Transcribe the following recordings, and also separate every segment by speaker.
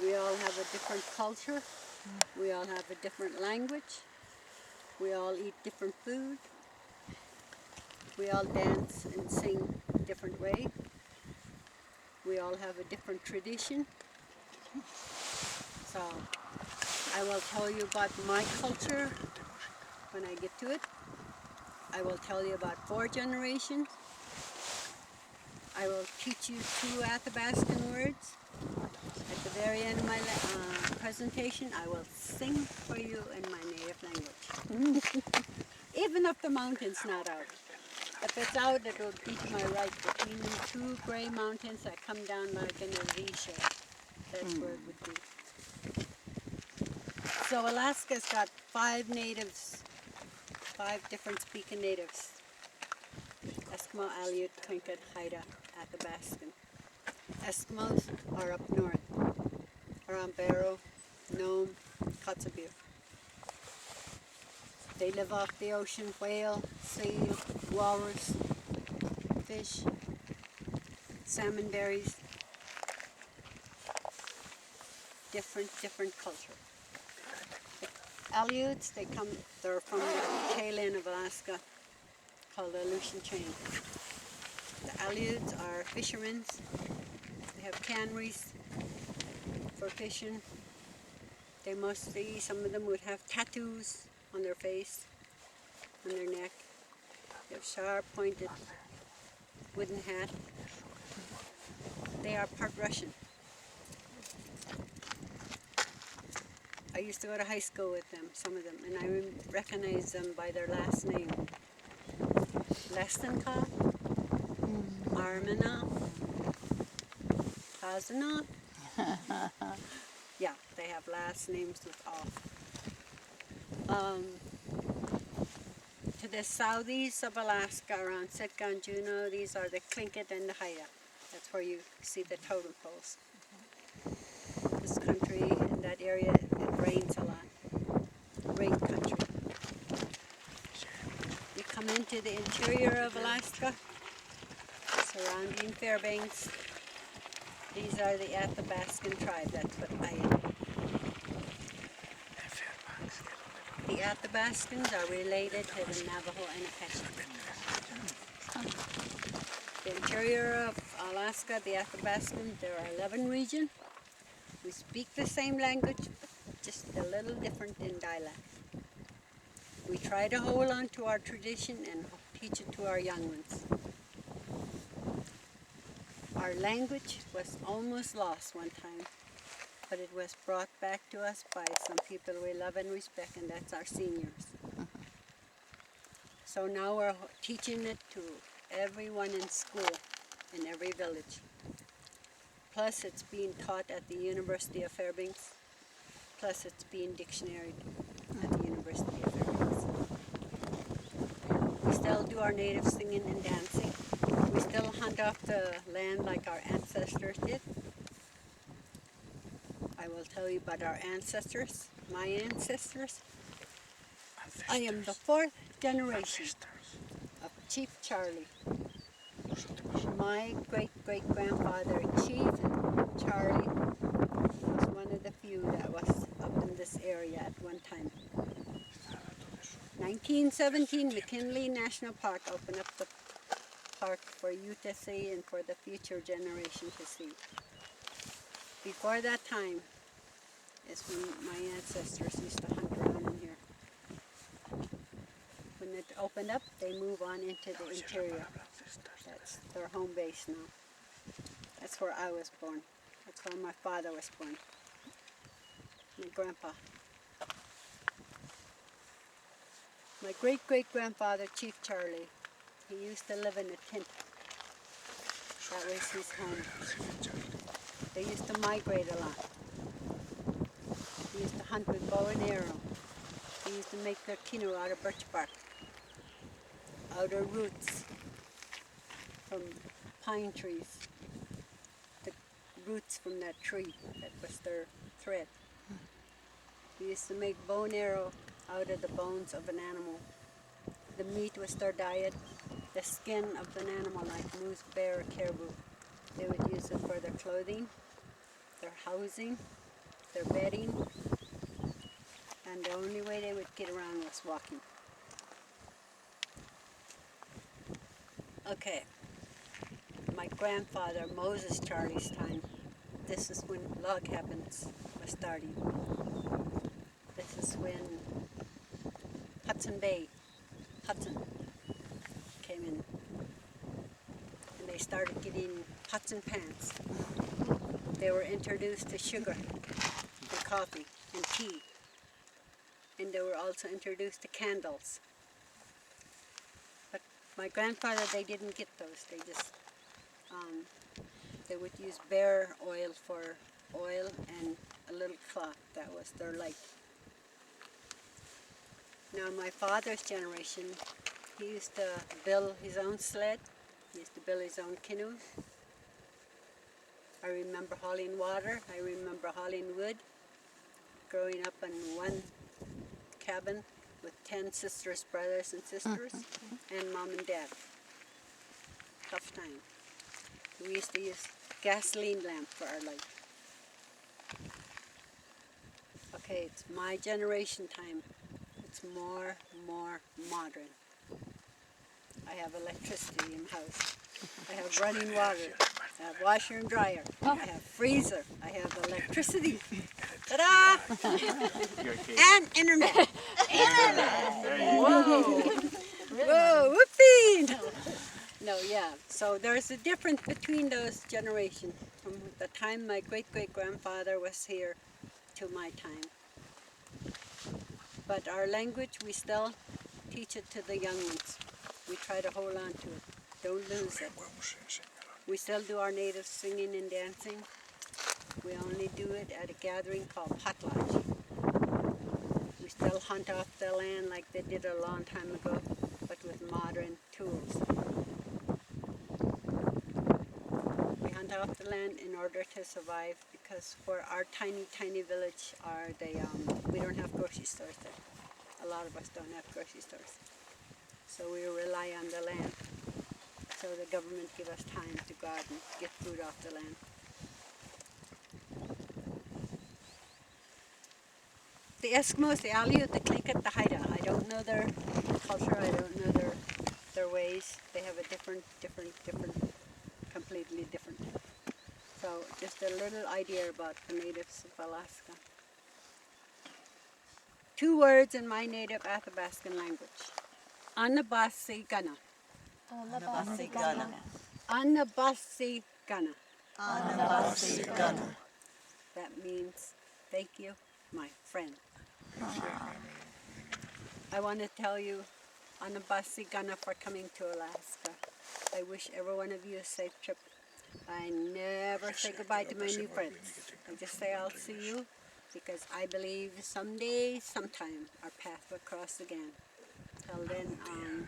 Speaker 1: We all have a different culture. We all have a different language. We all eat different food. We all dance and sing a different way. We all have a different tradition. So I will tell you about my culture when I get to it. I will tell you about 4 generations. I will teach you 2 Athabascan words. At the very end of my presentation, I will sing for you in my native language. Even if the mountain's not out. If it's out, it will be to my right, between the 2 gray mountains that come down like in a V shape. That's where it would be. So Alaska's got 5 natives, 5 different speaking natives. Eskimo, Aleut, Tlingit, Haida, Athabascan. Eskimos are up north, around Barrow, Nome, Kotzebue. They live off the ocean, whale, seal, walrus, fish, salmon berries. Different culture. The Aleuts, they're from the tail end of Alaska, called the Aleutian Chain. The Aleuts are fishermen. They have canneries for fishing. They mostly, some of them would have tattoos on their face, on their neck. They have sharp pointed wooden hat. They are part Russian. I used to go to high school with them, some of them, and I recognize them by their last name. Lestenka, Armina, Kazanov. Yeah, they have last names with off. To the southeast of Alaska, around Sitka and Juneau, these are the Tlingit and the Haida. That's where you see the totem poles. This country, in that area, it rains a lot. Rain country. You come into the interior of Alaska, surrounding Fairbanks. These are the Athabascan tribe. That's what I am. The Athabascans are related to the Navajo and Apache. The interior of Alaska, the Athabascans, there are 11 regions. We speak the same language, but just a little different in dialect. We try to hold on to our tradition and teach it to our young ones. Our language was almost lost one time, but it was brought back to us by some people we love and respect, and that's our seniors. So now we're teaching it to everyone in school, in every village. Plus it's being taught at the University of Fairbanks. Plus it's being dictionaried at the University of Fairbanks. We still do our native singing and dancing. We still hunt off the land like our ancestors did. I will tell you about our ancestors, my ancestors. I am the 4th generation of Chief Charlie. My great-great-grandfather, Chief Charlie, was one of the few that was up in this area at one time. 1917, McKinley National Park opened up the park for you to see and for the future generation to see. Before that time is when my ancestors used to hunt around in here. When it opened up, they move on into the interior. That's their home base now. That's where I was born. That's where my father was born. My grandpa. My great-great-grandfather, Chief Charlie, he used to live in a tent. That was his home. They used to migrate a lot. They used to hunt with bow and arrow. They used to make their canoe out of birch bark, out of roots from pine trees. The roots from that tree, that was their thread. They used to make bow and arrow out of the bones of an animal. The meat was their diet. The skin of an animal like moose, bear, or caribou. They would use it for their clothing, their housing, their bedding, and the only way they would get around was walking. Okay, my grandfather, Moses Charlie's time, this is when log cabins were starting. This is when Hudson came in, and they started getting pots and pans. They were introduced to sugar and coffee and tea, and they were also introduced to candles. But my grandfather, they didn't get those. They just, they would use bear oil for oil and a little cloth. That was their light. Now my father's generation, he used to build his own sled. He used to build his own canoe. I remember hauling water. I remember hauling wood. Growing up in one cabin with 10 sisters, brothers and sisters, and mom and dad. Tough time. We used to use gasoline lamp for our light. Okay, it's my generation time. It's more modern. I have electricity in the house. I have running water. I have washer and dryer. I have freezer. I have electricity. Ta-da! And internet. Whoa! Whoa! Whoopee! No, yeah. So there's a difference between those generations. From the time my great-great-grandfather was here to my time. But our language, we still teach it to the young ones. We try to hold on to it. Don't lose it. We still do our native singing and dancing. We only do it at a gathering called potlatch. We still hunt off the land like they did a long time ago, but with modern tools. We hunt off the land in order to survive, because for our tiny village, we don't have grocery stores there. A lot of us don't have grocery stores. So we rely on the land. So the government give us time to go out and get food off the land. The Eskimos, the Aleut, the Tlingit, the Haida, I don't know their culture, I don't know their ways. They have a different, completely different. So just a little idea about the natives of Alaska. 2 words in my native Athabascan language. Anabasigana.
Speaker 2: Athabascans.
Speaker 1: Anabasigana.
Speaker 2: Athabascans.
Speaker 1: That means thank you, my friend. I want to tell you, Anabasigana, for coming to Alaska. I wish every one of you a safe trip. I never say goodbye to my new friends. I just say I'll see you, because I believe someday, sometime, our path will cross again. Till then, I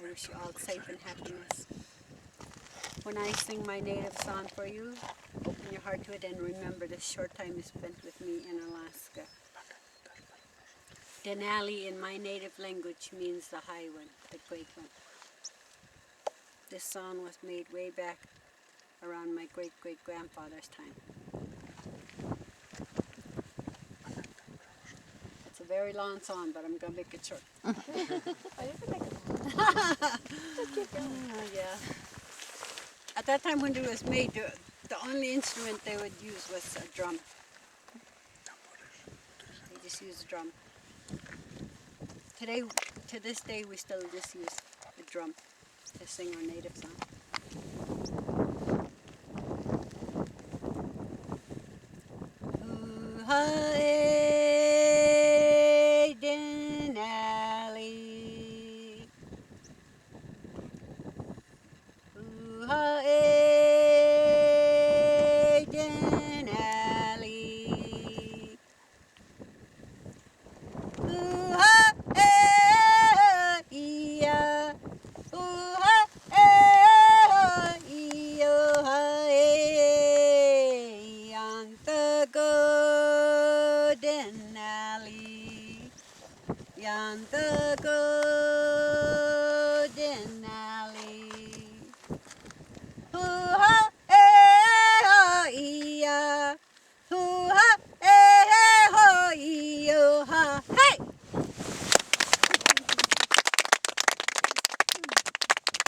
Speaker 1: wish you all safe and happiness. When I sing my native song for you, open your heart to it and remember the short time you spent with me in Alaska. Denali in my native language means the high one, the great one. This song was made way back around my great-great-grandfather's time. It's a very long song, but I'm going to make it short.
Speaker 2: Oh, you can make it. Just keep going.
Speaker 1: Yeah. At that time when it was made, the only instrument they would use was a drum. They just used a drum. Today, to this day, we still just use a drum to sing our native song. Hey, Denali. Hey, Denali. Denali, yonder go.